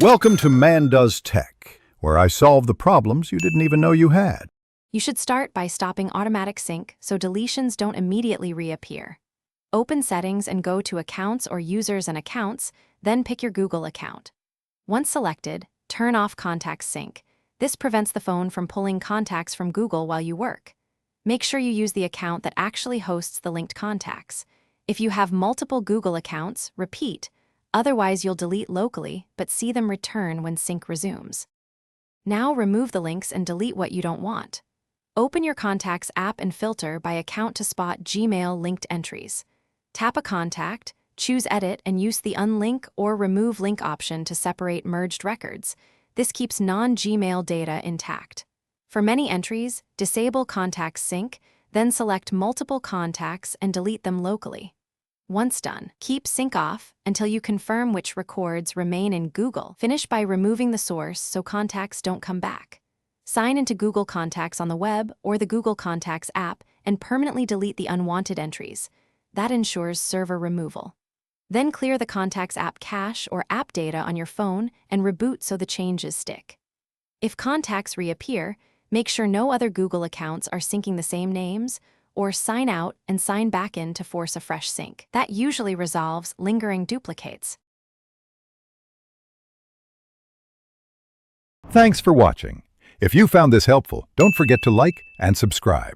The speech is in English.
Welcome to Man Does Tech, where I solve the problems you didn't even know you had. You should start by stopping automatic sync so deletions don't immediately reappear. Open Settings and go to Accounts or Users and Accounts, then pick your Google account. Once selected, turn off Contacts Sync. This prevents the phone from pulling contacts from Google while you work. Make sure you use the account that actually hosts the linked contacts. If you have multiple Google accounts, repeat. Otherwise, you'll delete locally, but see them return when sync resumes. Now remove the links and delete what you don't want. Open your Contacts app and filter by account to spot Gmail linked entries. Tap a contact, choose Edit, and use the Unlink or Remove Link option to separate merged records. This keeps non-Gmail data intact. For many entries, disable Contacts Sync, then select multiple contacts and delete them locally. Once done, keep sync off until you confirm which records remain in Google. Finish by removing the source so contacts don't come back. Sign into Google Contacts on the web or the Google Contacts app and permanently delete the unwanted entries. That ensures server removal. Then clear the Contacts app cache or app data on your phone and reboot so the changes stick. If contacts reappear, make sure no other Google accounts are syncing the same names, or sign out and sign back in to force a fresh sync. That usually resolves lingering duplicates. Thanks for watching. If you found this helpful, don't forget to like and subscribe.